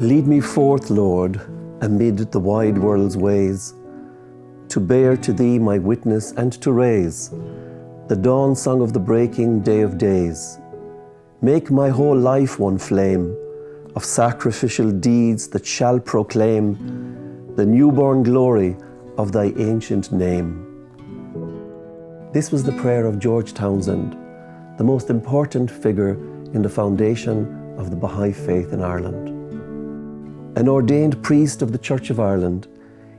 Lead me forth, Lord, amid the wide world's ways, to bear to Thee my witness and to raise the dawn song of the breaking day of days. Make my whole life one flame of sacrificial deeds that shall proclaim the newborn glory of Thy ancient name. This was the prayer of George Townshend, the most important figure in the foundation of the Bahá'í faith in Ireland. An ordained priest of the Church of Ireland,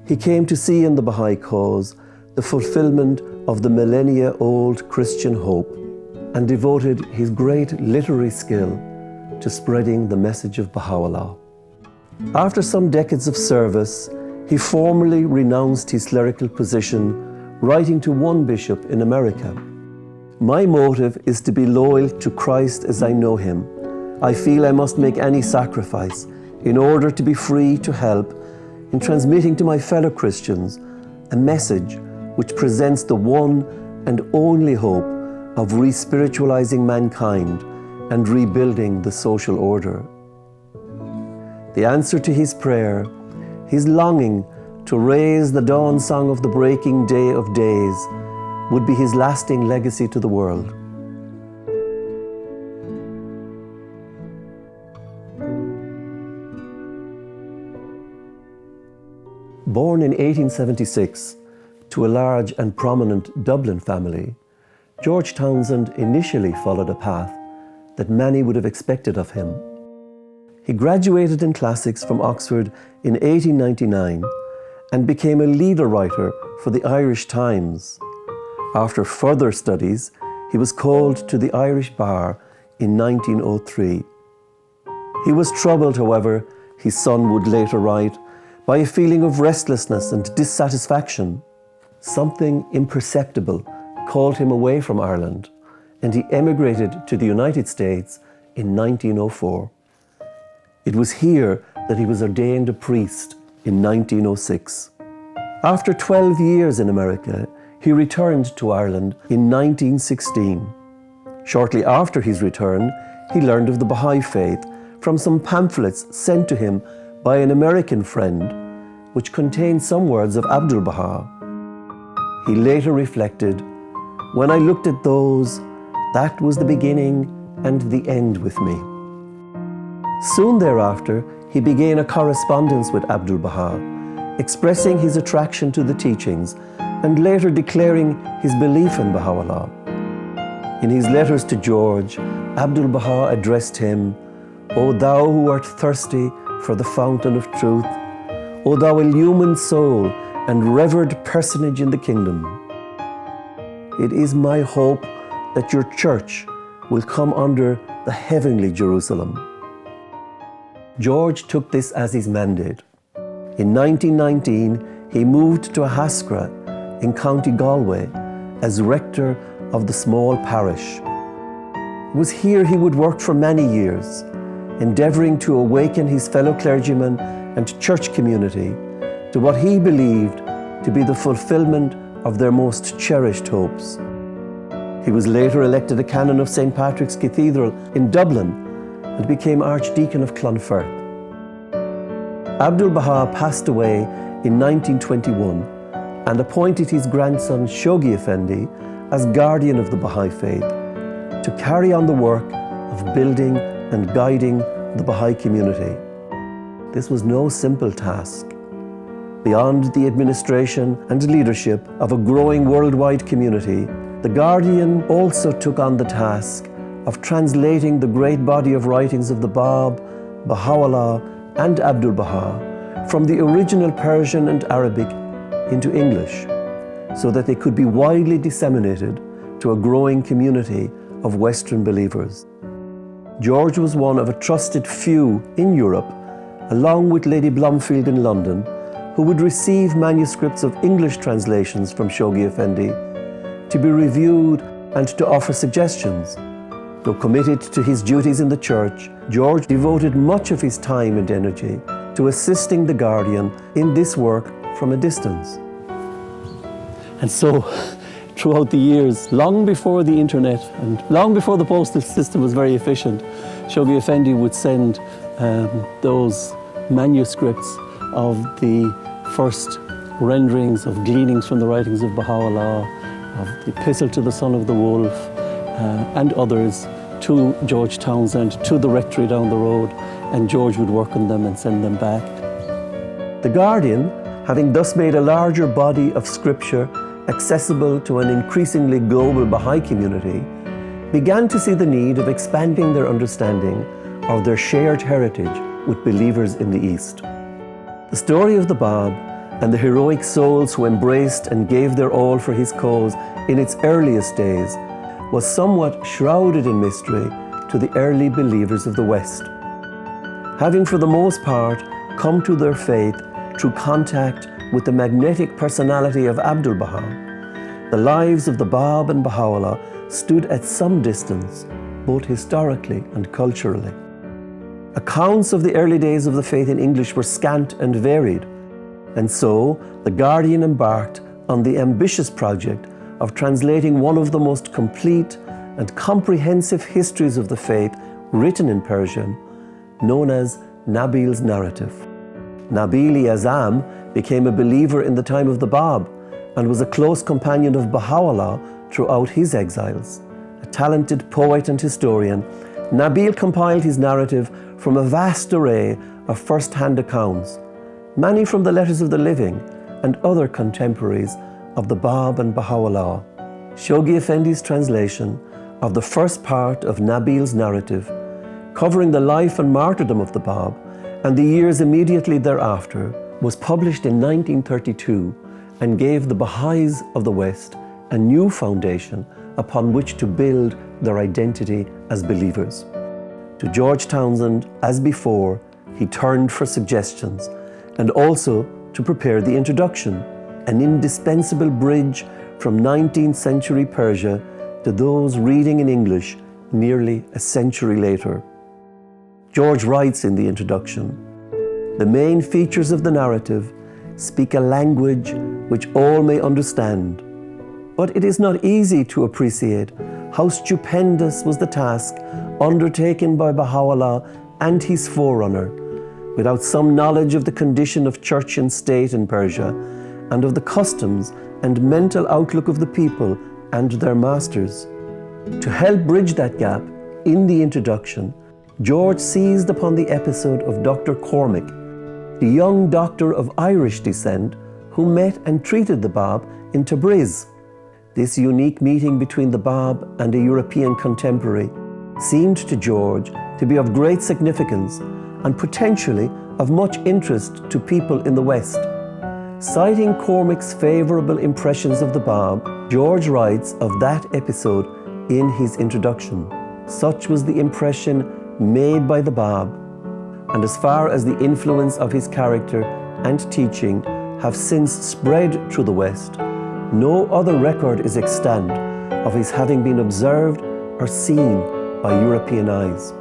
he came to see in the Bahá'í cause the fulfillment of the millennia-old Christian hope and devoted his great literary skill to spreading the message of Baha'u'llah. After some decades of service, he formally renounced his clerical position, writing to one bishop in America, "My motive is to be loyal to Christ as I know Him. I feel I must make any sacrifice in order to be free to help in transmitting to my fellow Christians a message which presents the one and only hope of re-spiritualizing mankind and rebuilding the social order." The answer to his prayer, his longing to raise the dawn song of the breaking day of days, would be his lasting legacy to the world. Born in 1876 to a large and prominent Dublin family, George Townshend initially followed a path that many would have expected of him. He graduated in classics from Oxford in 1899 and became a leader writer for the Irish Times. After further studies, he was called to the Irish Bar in 1903. He was troubled, however, his son would later write, by a feeling of restlessness and dissatisfaction. Something imperceptible called him away from Ireland, and he emigrated to the United States in 1904. It was here that he was ordained a priest in 1906. After 12 years in America, he returned to Ireland in 1916. Shortly after his return, he learned of the Bahá'í faith from some pamphlets sent to him by an American friend, which contained some words of Abdu'l-Bahá. He later reflected, "When I looked at those, that was the beginning and the end with me." Soon thereafter, he began a correspondence with Abdu'l-Bahá, expressing his attraction to the teachings and later declaring his belief in Baha'u'llah. In his letters to George, Abdu'l-Bahá addressed him, "O thou who art thirsty for the fountain of truth, O thou illumined soul and revered personage in the kingdom, it is my hope that your church will come under the heavenly Jerusalem." George took this as his mandate. In 1919, he moved to Haskra in County Galway as rector of the small parish. It was here he would work for many years, endeavouring to awaken his fellow clergymen and church community to what he believed to be the fulfilment of their most cherished hopes. He was later elected a canon of St. Patrick's Cathedral in Dublin and became Archdeacon of Clonferth. Abdu'l-Bahá passed away in 1921 and appointed his grandson Shoghi Effendi as guardian of the Bahá'í faith to carry on the work of building and guiding the Bahá'í community. This was no simple task. Beyond the administration and leadership of a growing worldwide community, the guardian also took on the task of translating the great body of writings of TheBáb, Baha'u'llah and Abdu'l-Bahá from the original Persian and Arabic into English, so that they could be widely disseminated to a growing community of Western believers. George was one of a trusted few in Europe, along with Lady Blomfield in London, who would receive manuscripts of English translations from Shoghi Effendi to be reviewed and to offer suggestions. Though committed to his duties in the church, George devoted much of his time and energy to assisting the guardian in this work from a distance. And so, throughout the years, long before the internet and long before the postal system was very efficient, Shoghi Effendi would send those manuscripts of the first renderings of gleanings from the writings of Baha'u'llah, of the Epistle to the Son of the Wolf, and others to George Townshend, to the rectory down the road, and George would work on them and send them back. The Guardian, having thus made a larger body of scripture accessible to an increasingly global Baha'i community, began to see the need of expanding their understanding of their shared heritage with believers in the East. The story of the Báb and the heroic souls who embraced and gave their all for his cause in its earliest days was somewhat shrouded in mystery to the early believers of the West. Having for the most part come to their faith through contact with the magnetic personality of Abdul Baha, the lives of the Báb and Baha'u'llah stood at some distance, both historically and culturally. Accounts of the early days of the faith in English were scant and varied, and so the Guardian embarked on the ambitious project of translating one of the most complete and comprehensive histories of the faith written in Persian, known as Nabíl's narrative. Nabíl-i-Azam became a believer in the time of the Báb and was a close companion of Baha'u'llah throughout his exiles. A talented poet and historian, Nabíl compiled his narrative from a vast array of first-hand accounts, many from the letters of the living and other contemporaries of the Báb and Baha'u'llah. Shoghi Effendi's translation of the first part of Nabíl's narrative, covering the life and martyrdom of the Báb and the years immediately thereafter, was published in 1932 and gave the Bahá'ís of the West a new foundation upon which to build their identity as believers. To George Townshend, as before, he turned for suggestions and also to prepare the introduction, an indispensable bridge from 19th century Persia to those reading in English nearly a century later. George writes in the introduction, "The main features of the narrative speak a language which all may understand, but it is not easy to appreciate how stupendous was the task undertaken by Baha'u'llah and his forerunner without some knowledge of the condition of church and state in Persia and of the customs and mental outlook of the people and their masters." To help bridge that gap, in the introduction, George seized upon the episode of Dr. Cormac, the young doctor of Irish descent who met and treated the Báb in Tabriz. This unique meeting between the Báb and a European contemporary seemed to George to be of great significance and potentially of much interest to people in the West. Citing Cormac's favourable impressions of the Báb, George writes of that episode in his introduction. Such was the impression made by the Báb, and as far as the influence of his character and teaching have since spread through the West, no other record is extant of his having been observed or seen by European eyes.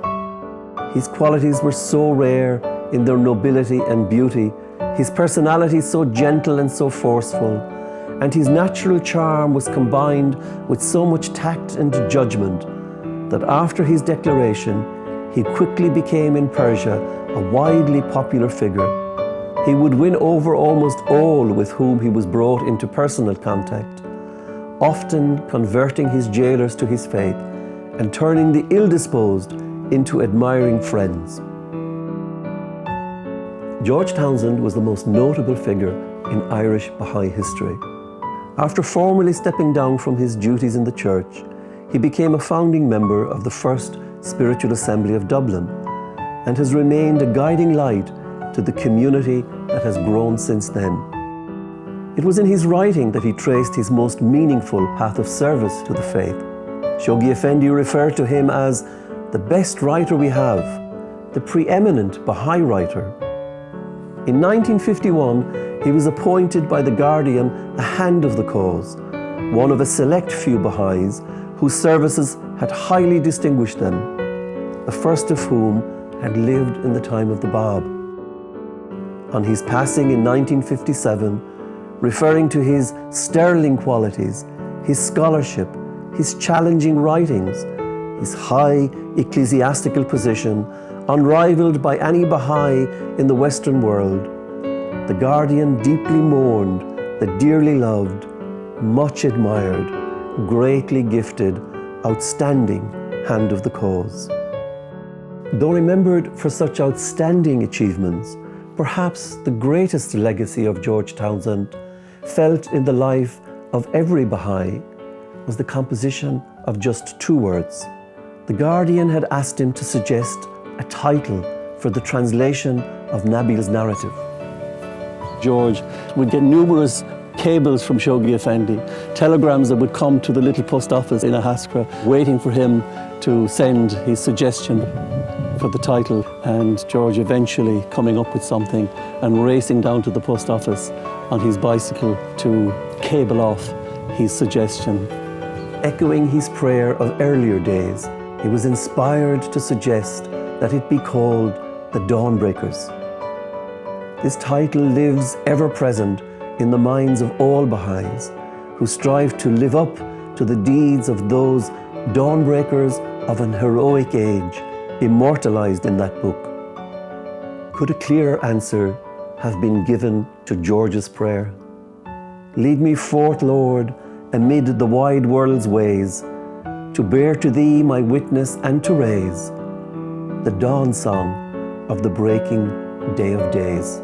His qualities were so rare in their nobility and beauty, his personality so gentle and so forceful, and his natural charm was combined with so much tact and judgment that after his declaration, he quickly became in Persia a widely popular figure. He would win over almost all with whom he was brought into personal contact, often converting his jailers to his faith and turning the ill-disposed into admiring friends. George Townshend was the most notable figure in Irish Baha'i history. After formally stepping down from his duties in the church, he became a founding member of the First Spiritual Assembly of Dublin and has remained a guiding light to the community that has grown since then. It was in his writing that he traced his most meaningful path of service to the faith. Shoghi Effendi referred to him as the best writer we have, the preeminent Baha'i writer. In 1951, he was appointed by the Guardian a hand of the cause, one of a select few Baha'is whose services had highly distinguished them, the first of whom had lived in the time of the Báb. On his passing in 1957, referring to his sterling qualities, his scholarship, his challenging writings, his high ecclesiastical position, unrivaled by any Bahá'í in the Western world, the Guardian deeply mourned the dearly loved, much admired, greatly gifted, outstanding hand of the cause. Though remembered for such outstanding achievements, perhaps the greatest legacy of George Townshend, felt in the life of every Bahá'í, was the composition of just 2 words. The Guardian had asked him to suggest a title for the translation of Nabíl's narrative. George would get numerous cables from Shoghi Effendi, telegrams that would come to the little post office in Ahaskra, waiting for him to send his suggestion for the title, and George eventually coming up with something and racing down to the post office on his bicycle to cable off his suggestion. Echoing his prayer of earlier days, he was inspired to suggest that it be called The Dawnbreakers. This title lives ever present in the minds of all Bahá'ís who strive to live up to the deeds of those dawnbreakers of an heroic age immortalized in that book. Could a clearer answer have been given to George's prayer? Lead me forth, Lord, amid the wide world's ways, to bear to Thee my witness and to raise the dawn song of the breaking day of days.